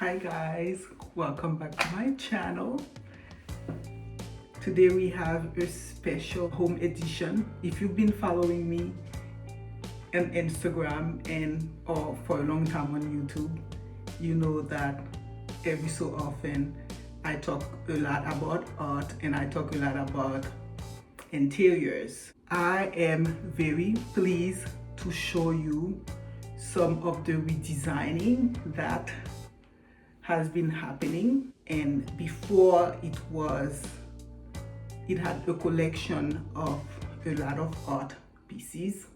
Hi guys, welcome back to my channel. Today we have a special home edition. If you've been following me on Instagram and or for a long time on YouTube, you know that every so often I talk a lot about art and I talk a lot about interiors. I am very pleased to show you some of the redesigning that has been happening. And before it had a collection of a lot of art pieces.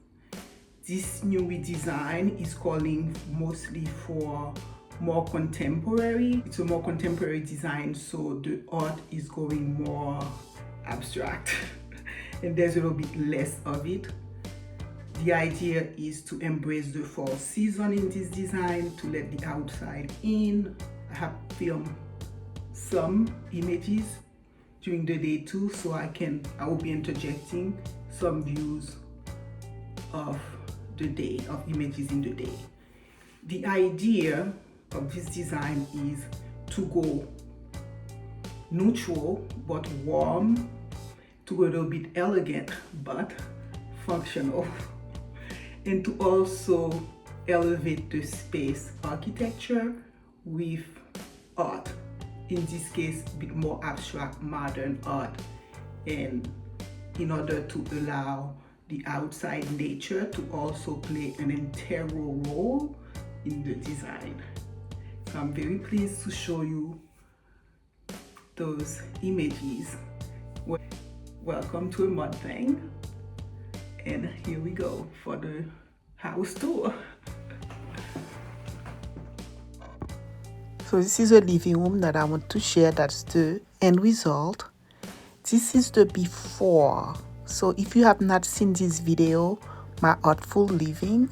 This new redesign is calling mostly for more contemporary. It's a more contemporary design, so the art is going more abstract and there's a little bit less of it. The idea is to embrace the fall season in this design, to let the outside in. I have filmed some images during the day too, so I will be interjecting some views of the day, of images in the day. The idea of this design is to go neutral but warm, to go a little bit elegant but functional, and to also elevate the space architecture with art. In this case, a bit more abstract modern art, and in order to allow the outside nature to also play an integral role in the design. So I'm very pleased to show you those images. Welcome to a mud thing. And here we go for the house tour. So this is a living room that I want to share. That's the end result. This is the before. So if you have not seen this video, my artful living,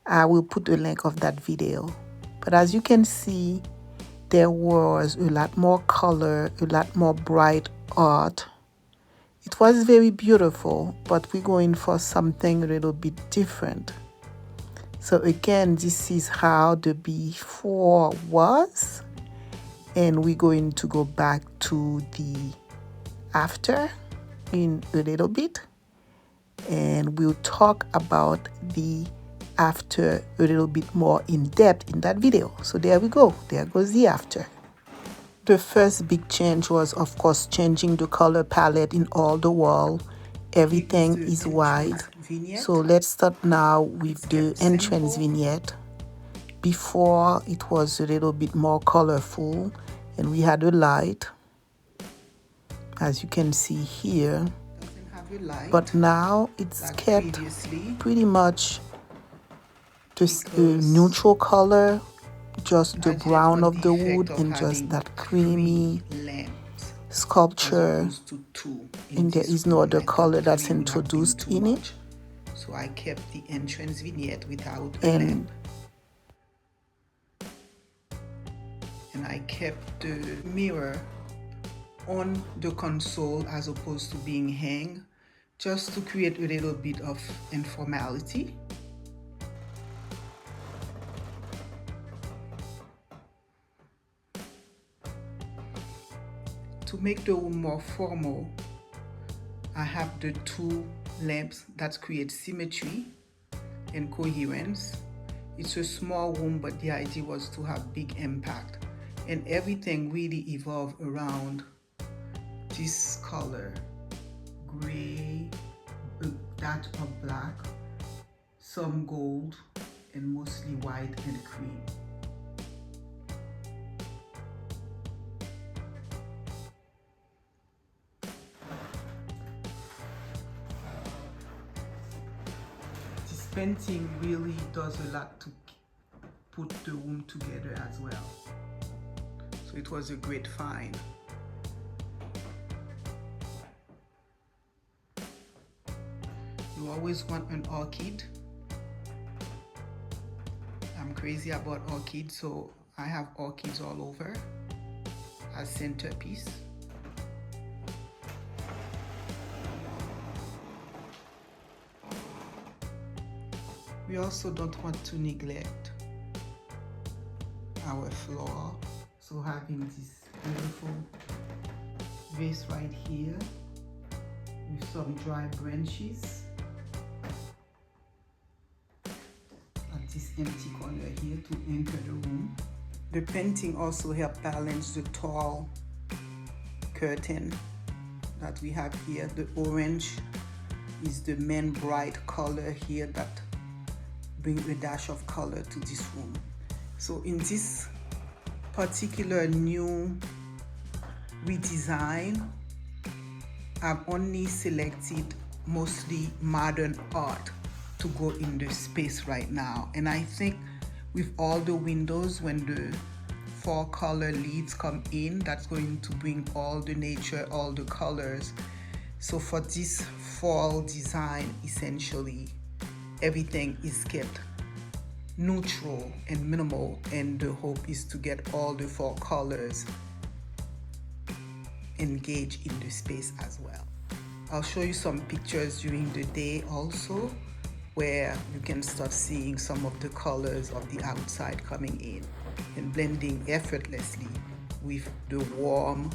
I will put a link of that video. But as you can see, there was a lot more color, a lot more bright art. It was very beautiful, but we're going for something a little bit different. So again, this is how the before was, and we're going to go back to the after in a little bit, and we'll talk about the after a little bit more in depth in that video. So there we go. There goes the after. The first big change was, of course, changing the color palette in all the wall. Everything is white. So let's start now with the entrance vignette. Before, it was a little bit more colorful and we had a light, as you can see here. But now it's kept pretty much just a neutral color, just the brown of the wood and just that creamy sculpture, and there is no other color that's introduced in it. So I kept the entrance vignette without a and lamp. And I kept the mirror on the console as opposed to being hung, just to create a little bit of informality. To make the room more formal, I have the two lamps that create symmetry and coherence. It's a small room, but the idea was to have big impact. And everything really evolved around this color, gray, a touch of black, some gold, and mostly white and cream. This painting really does a lot to put the room together as well. So it was a great find. You always want an orchid. I'm crazy about orchids, so I have orchids all over as centerpiece. We also don't want to neglect our floor. So having this beautiful vase right here with some dry branches at this empty corner here to anchor the room. The painting also helped balance the tall curtain that we have here. The orange is the main bright color here that brings a dash of color to this room. So in this particular new redesign, I've only selected mostly modern art to go in the space right now. And I think with all the windows, when the fall color leaves come in, that's going to bring all the nature, all the colors. So for this fall design, essentially, everything is kept neutral and minimal, and the hope is to get all the fall colors engaged in the space as well. I'll show you some pictures during the day also, where you can start seeing some of the colors of the outside coming in and blending effortlessly with the warm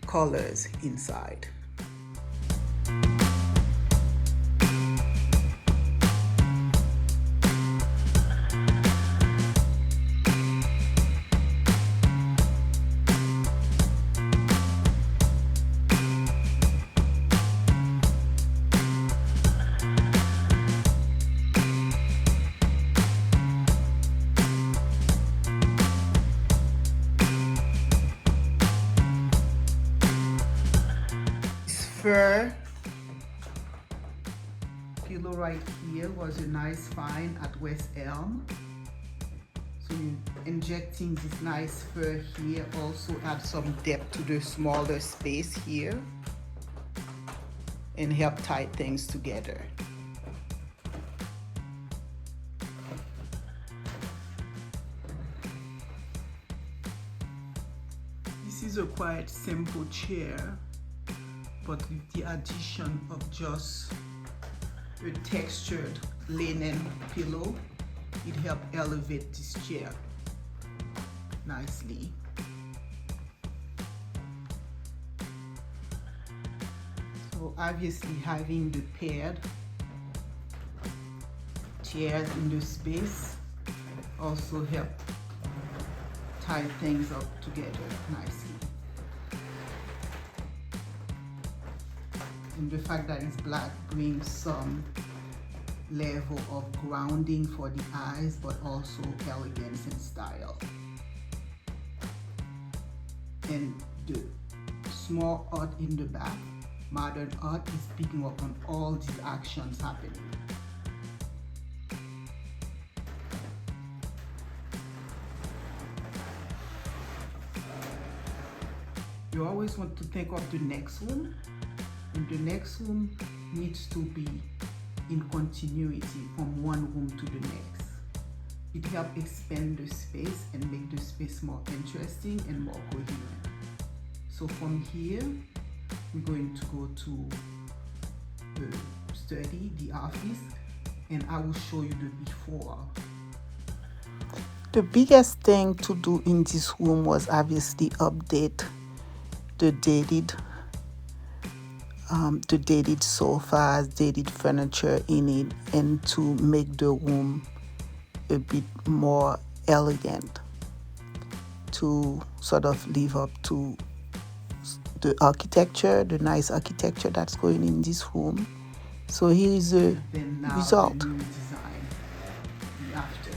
colors inside. Fur pillow right here was a nice find at West Elm. So injecting this nice fur here also adds some depth to the smaller space here and help tie things together. This is a quite simple chair, but with the addition of just a textured linen pillow, it helped elevate this chair nicely. So obviously having the paired chairs in the space also helped tie things up together nicely. And the fact that it's black brings some level of grounding for the eyes, but also elegance and style. And the small art in the back, modern art, is picking up on all these actions happening. You always want to think of the next one. And the next room needs to be in continuity from one room to the next. It helps expand the space and make the space more interesting and more coherent. So from here, we're going to go to the study, the office, and I will show you the before. The biggest thing to do in this room was obviously update the dated sofas, dated furniture in it, and to make the room a bit more elegant, to sort of live up to the architecture, the nice architecture that's going in this room. So here is the result. The new design, the after.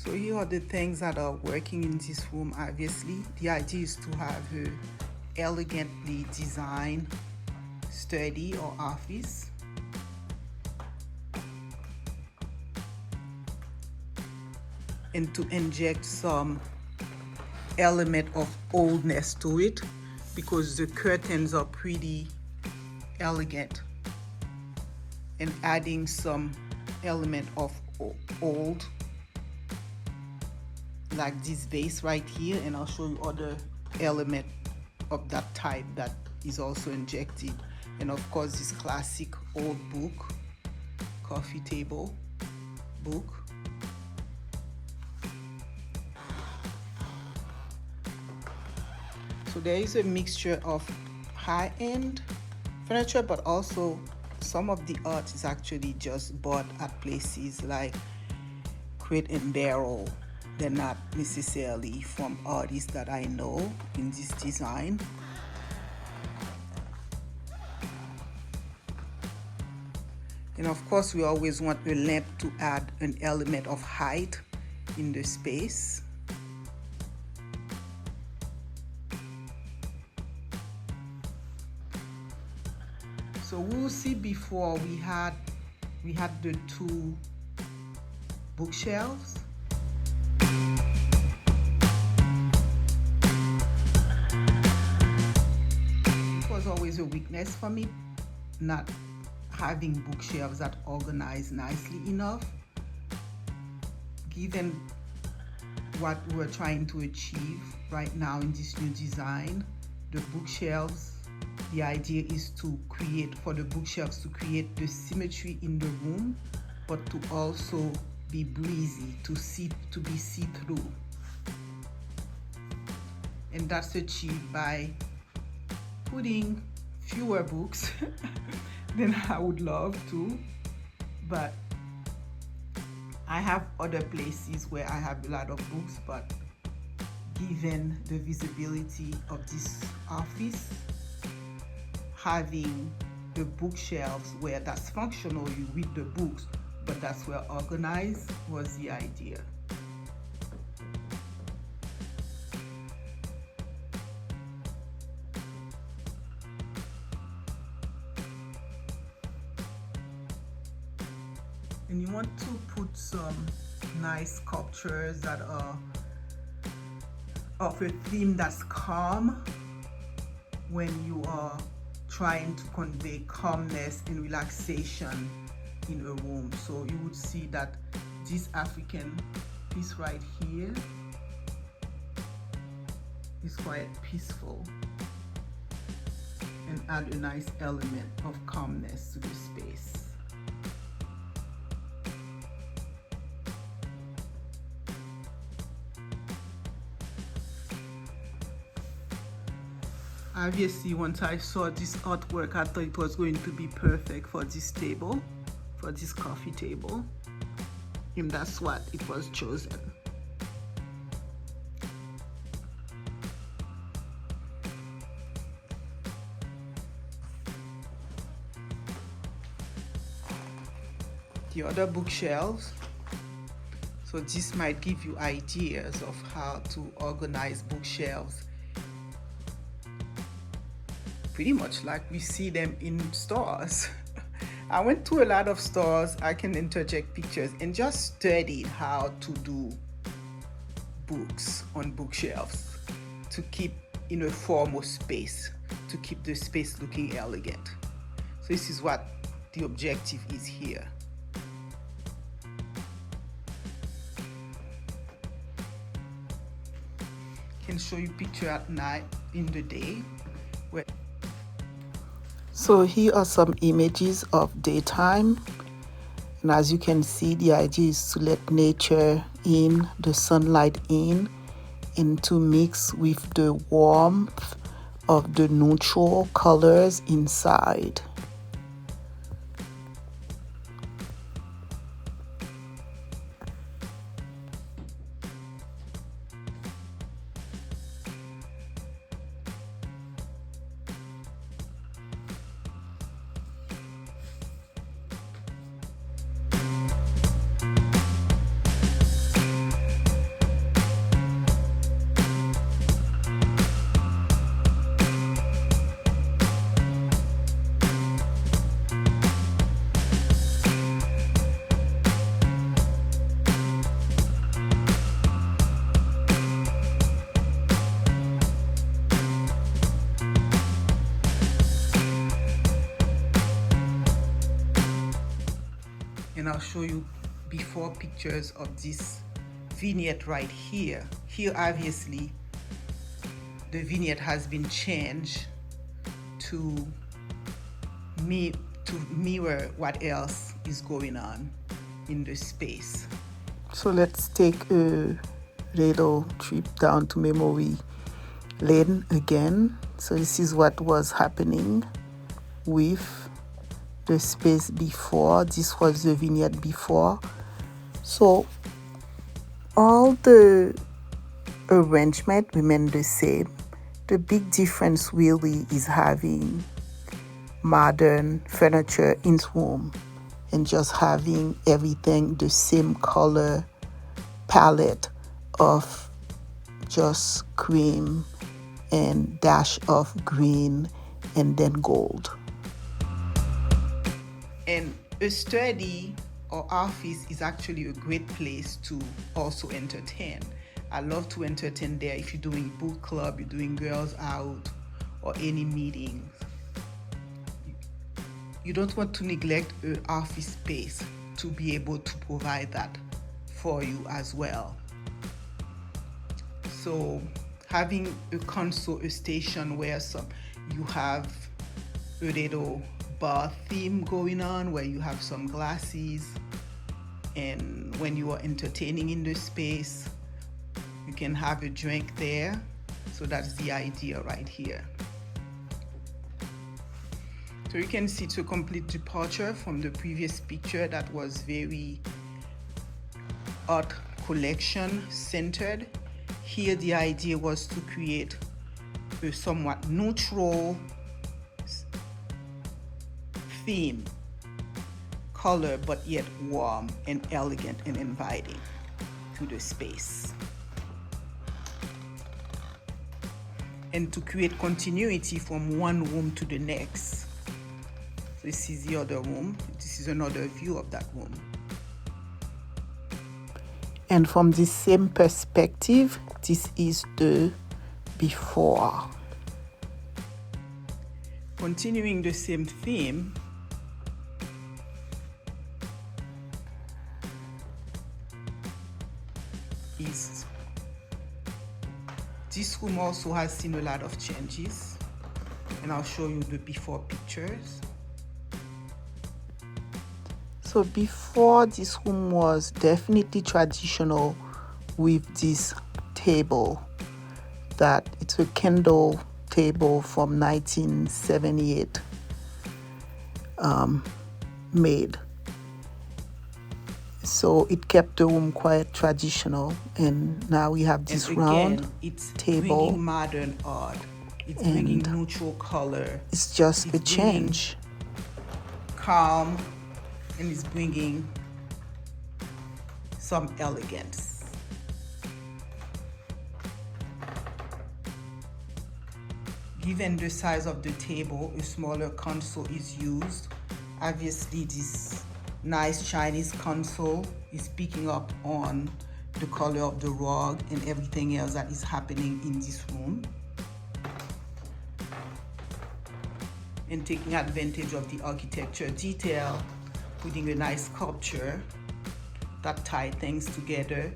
So here are the things that are working in this room. Obviously, the idea is to have a elegantly designed study or office and to inject some element of oldness to it, because the curtains are pretty elegant, and adding some element of old, like this vase right here, and I'll show you other element of that type that is also injected. And of course this classic old book, coffee table book. So there is a mixture of high-end furniture, but also some of the art is actually just bought at places like Crate and Barrel. They're not necessarily from artists that I know in this design. And of course we always want the lamp to add an element of height in the space. So we'll see, before we had the two bookshelves. It was always a weakness for me, not having bookshelves that organize nicely enough. Given what we're trying to achieve right now in this new design, the bookshelves, the idea is to create, for the bookshelves to create the symmetry in the room, but to also be breezy, to be see-through. And that's achieved by putting fewer books than I would love to, but I have other places where I have a lot of books, but given the visibility of this office, having the bookshelves where that's functional, you read the books, but that's well organized, was the idea. And you want to put some nice sculptures that are of a theme that's calm, when you are trying to convey calmness and relaxation in a room. So you would see that this African piece right here is quite peaceful and add a nice element of calmness to the space. Obviously, once I saw this artwork, I thought it was going to be perfect for this table, for this coffee table, and that's what it was chosen. The other bookshelves, so this might give you ideas of how to organize bookshelves pretty much like we see them in stores. I went to a lot of stores, I can interject pictures, and just studied how to do books on bookshelves to keep in a formal space, to keep the space looking elegant. So this is what the objective is here. Can show you picture at night, in the day. So here are some images of daytime, and as you can see, the idea is to let nature in, the sunlight in, and to mix with the warmth of the neutral colors inside. And I'll show you before pictures of this vignette right here. Here obviously the vignette has been changed to mirror what else is going on in the space. So let's take a little trip down to memory lane again. So this is what was happening with the space before. This was the vignette before. So all the arrangement remain the same. The big difference really is having modern furniture in room and just having everything the same color palette of just cream and dash of green and then gold. And a study or office is actually a great place to also entertain. I love to entertain there if you're doing book club, you're doing girls out, or any meetings. You don't want to neglect an office space to be able to provide that for you as well. So having a console, a station where you have a little bar theme going on, where you have some glasses, and when you are entertaining in the space, you can have a drink there. So that's the idea right here. So you can see it's a complete departure from the previous picture that was very art collection centered. Here the idea was to create a somewhat neutral theme, color, but yet warm and elegant and inviting to the space. And to create continuity from one room to the next. This is the other room. This is another view of that room. And from the same perspective, this is the before. Continuing the same theme, is this room also has seen a lot of changes, and I'll show you the before pictures. So before, this room was definitely traditional with this table, that it's a Kendall table from 1978 made. So it kept the room quite traditional, and now we have this round it's table. Bringing modern art. It's bringing neutral color. It's just a change. Calm, and it's bringing some elegance. Given the size of the table, a smaller console is used. Obviously, this nice Chinese console is picking up on the color of the rug and everything else that is happening in this room, and taking advantage of the architecture detail, putting a nice sculpture that tie things together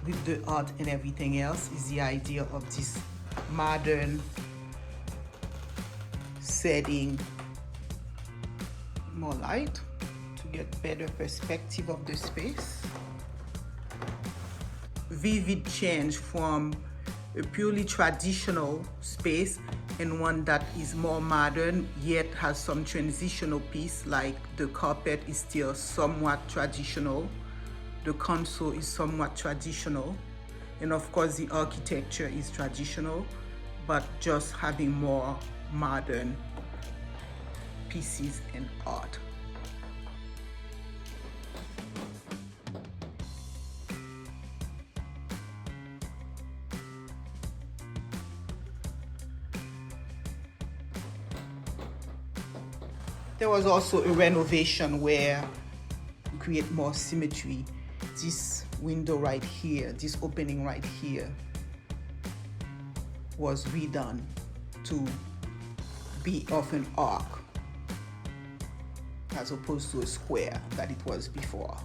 with the art and everything else is the idea of this modern setting. More light to get better perspective of the space. Vivid change from a purely traditional space and one that is more modern yet has some transitional piece, like the carpet is still somewhat traditional, the console is somewhat traditional, and of course the architecture is traditional, but just having more modern pieces and art. There was also a renovation where we create more symmetry. This window right here, this opening right here, was redone to be of an arc. as opposed to a square that it was before.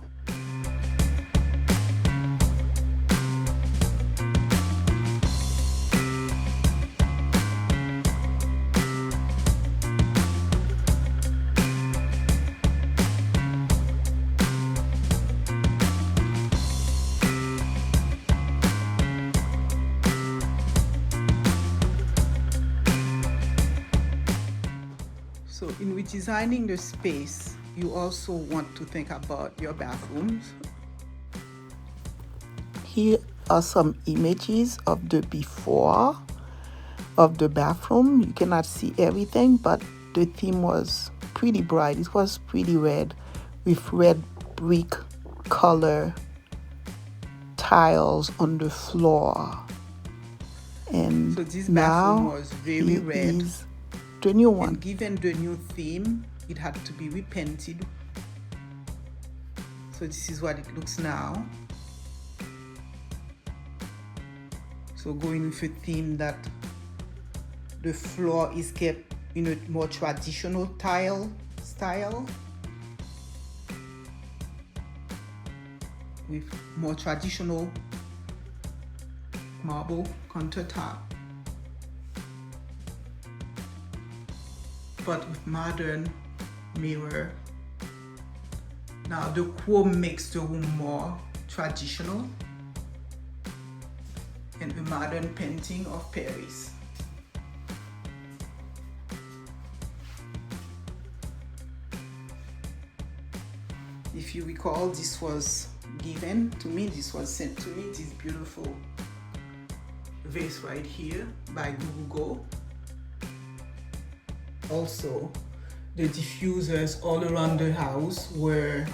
So in redesigning the space, you also want to think about your bathrooms. Here are some images of the before of the bathroom. You cannot see everything, but the theme was pretty bright. It was pretty red with red brick color tiles on the floor. And so this bathroom now was very red. Is the new one. And given the new theme, it had to be repainted. So this is what it looks now. So going with a theme that the floor is kept in a more traditional tile style, with more traditional marble countertop, but with modern mirror. Now the chrome makes the room more traditional, and a modern painting of Paris. If you recall, this was given to me, this was sent to me, this beautiful vase right here by Google Go. Also, the diffusers all around the house were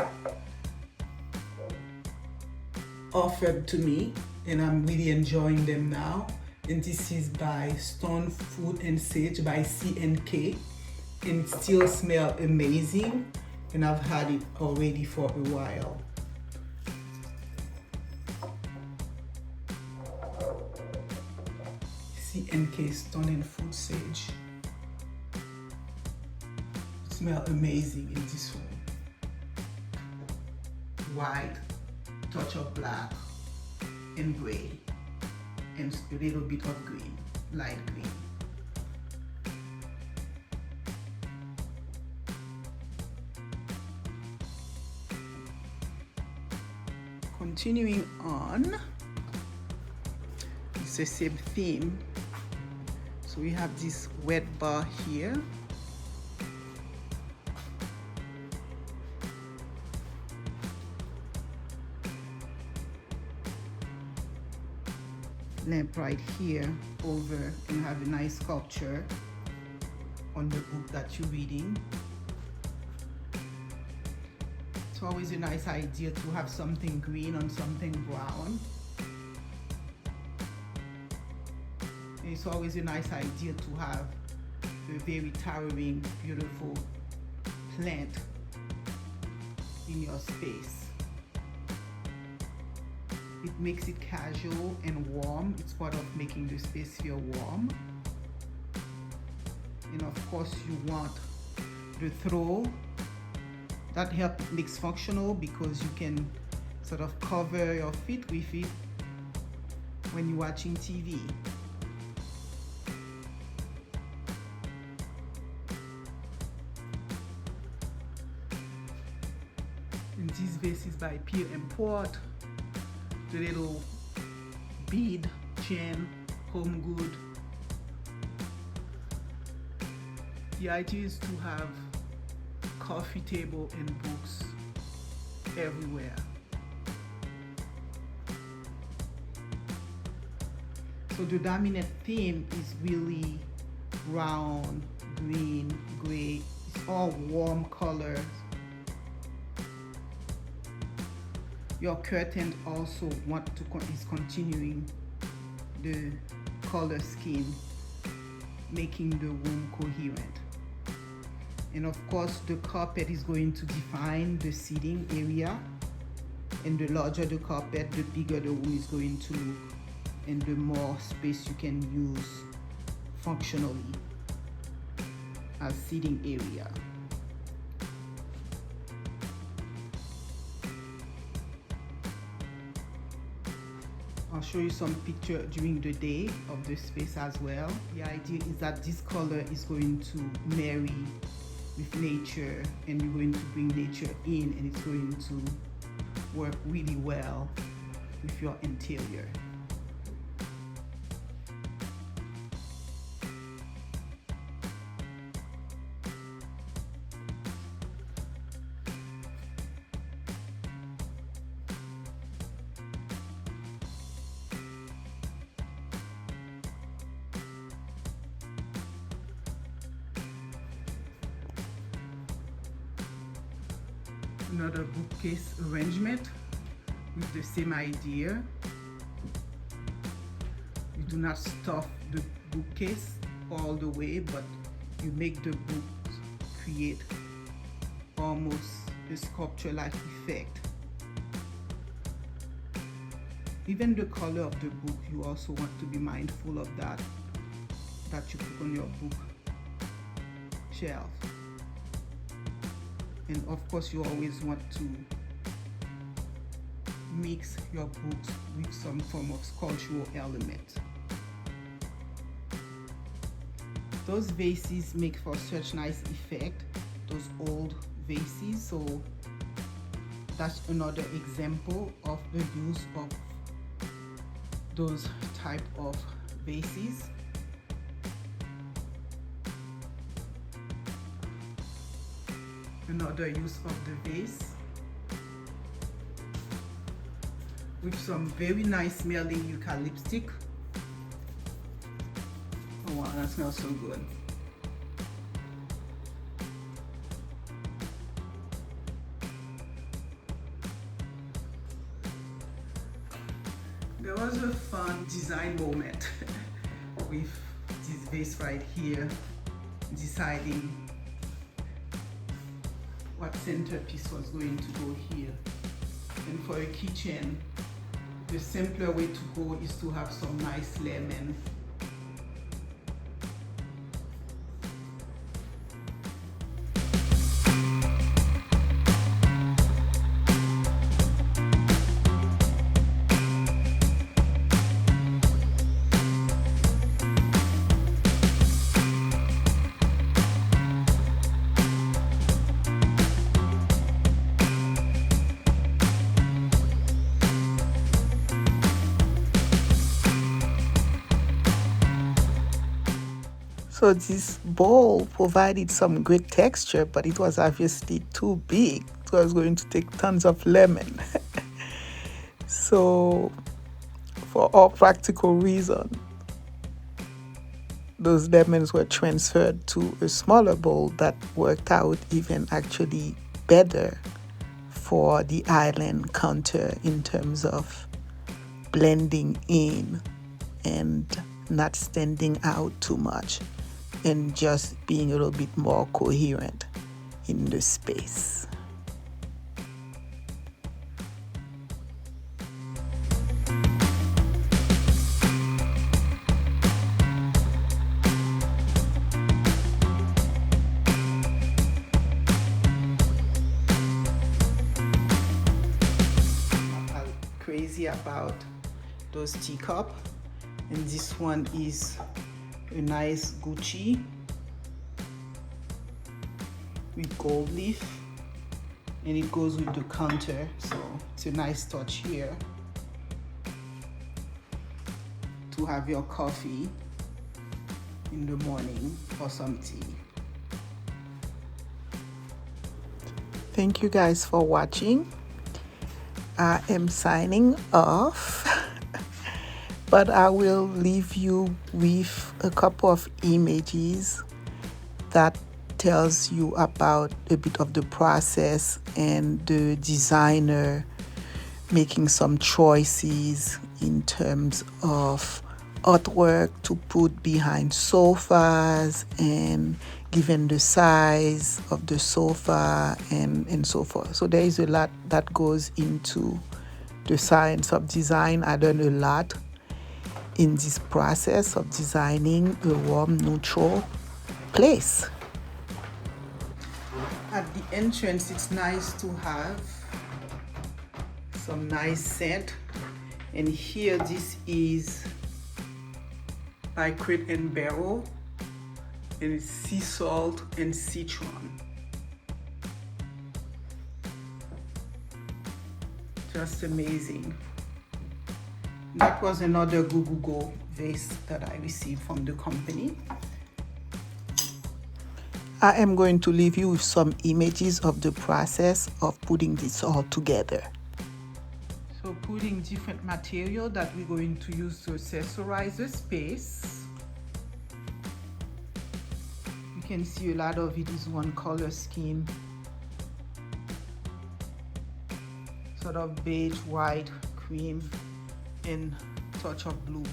offered to me, and I'm really enjoying them now. And this is by Stone Fruit and Sage by C&K, and it still smells amazing, and I've had it already for a while. C&K Stone and Fruit Sage. It smells amazing in this room. White, touch of black, and gray, and a little bit of green, light green. Continuing on, it's the same theme. So we have this wet bar here. Lamp right here over, and have a nice sculpture on the book that you're reading. It's always a nice idea to have something green on something brown. And it's always a nice idea to have a very towering, beautiful plant in your space. It makes it casual and warm. It's part of making the space feel warm. And of course you want the throw. That helps it makes functional, because you can sort of cover your feet with it when you're watching TV. And this vase is by Pierre and Port. The little bead chain, Home Good. The idea is to have coffee table and books everywhere. So the dominant theme is really brown, green, gray. It's all warm colors. Your curtain also is continuing the color scheme, making the room coherent. And of course, the carpet is going to define the seating area. And the larger the carpet, the bigger the room is going to look, and the more space you can use functionally as seating area. I'll show you some picture during the day of the space as well. The idea is that this color is going to marry with nature, and you're going to bring nature in, and it's going to work really well with your interior. Another bookcase arrangement with the same idea. You do not stuff the bookcase all the way, but you make the books create almost a sculpture-like effect. Even the color of the book, you also want to be mindful of that you put on your book shelf. And of course, you always want to mix your books with some form of sculptural element. Those vases make for such nice effect, those old vases. So that's another example of the use of those type of vases. Another use of the vase with some very nice smelling eucalyptic. Oh wow, that smells so good. There was a fun design moment with this vase right here, deciding what centerpiece was going to go here. And for a kitchen, the simpler way to go is to have some nice lemon. So this bowl provided some great texture, but it was obviously too big. So I was going to take tons of lemon. So for all practical reasons, those lemons were transferred to a smaller bowl that worked out even actually better for the island counter in terms of blending in and not standing out too much, and just being a little bit more coherent in the space. I'm crazy about those teacup, and this one is a nice Gucci with gold leaf, and it goes with the counter, so it's a nice touch here to have your coffee in the morning or some tea. Thank you guys for watching. I am signing off. But I will leave you with a couple of images that tells you about a bit of the process and the designer making some choices in terms of artwork to put behind sofas, and given the size of the sofa and so forth. So there is a lot that goes into the science of design. I learned a lot in this process of designing a warm, neutral place. At the entrance, it's nice to have some nice scent. And here, this is by Crate and Barrel, and it's sea salt and citron. Just amazing. That was another Go vase that I received from the company. I am going to leave you with some images of the process of putting this all together. So putting different material that we're going to use to accessorize the space. You can see a lot of it is one color scheme. Sort of beige, white, cream, and touch of blue.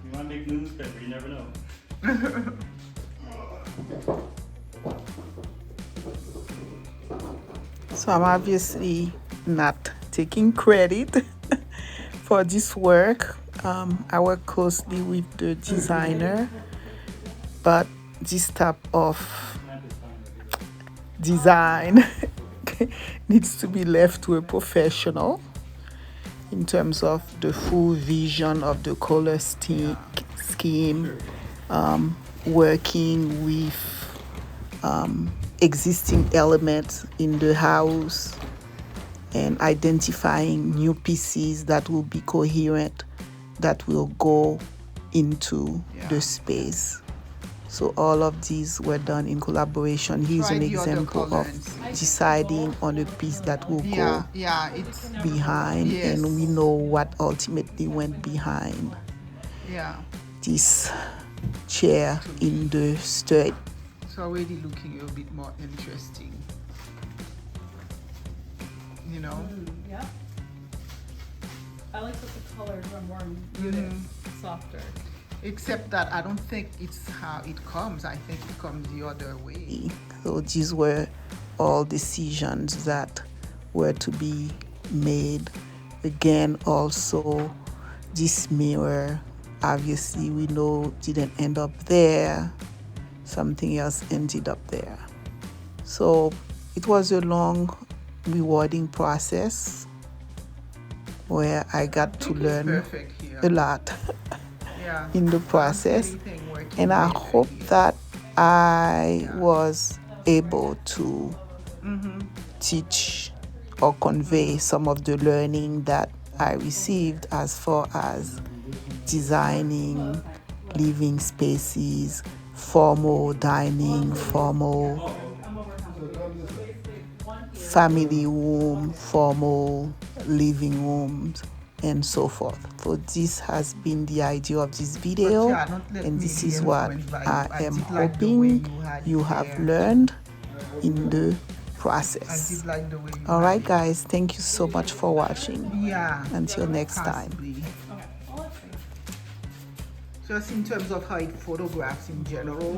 You want to make newspaper, you never know. So I'm obviously not taking credit for this work. I work closely with the designer, but this type of design needs to be left to a professional in terms of the full vision of the color scheme, working with existing elements in the house, and identifying new pieces that will be coherent, that will go into the space. So all of these were done in collaboration. Here's an example of deciding on a piece that will go behind, and we know what ultimately went behind this chair in the stud. It's already looking a bit more interesting, you know. Yeah. I like that the colors are more muted, softer. Except that I don't think it's how it comes. I think it comes the other way. So these were all decisions that were to be made. Again, also this mirror, obviously we know didn't end up there. Something else ended up there. So it was a long, rewarding process where I got to learn a lot in the process, and I hope that I was able to teach or convey some of the learning that I received as far as designing living spaces, formal dining, formal family room, formal living rooms, and so forth. So this has been the idea of this video, and this is what I am hoping you have learned in the process. All right, guys, thank you so much for watching. Until next time. Just in terms of how it photographs in general,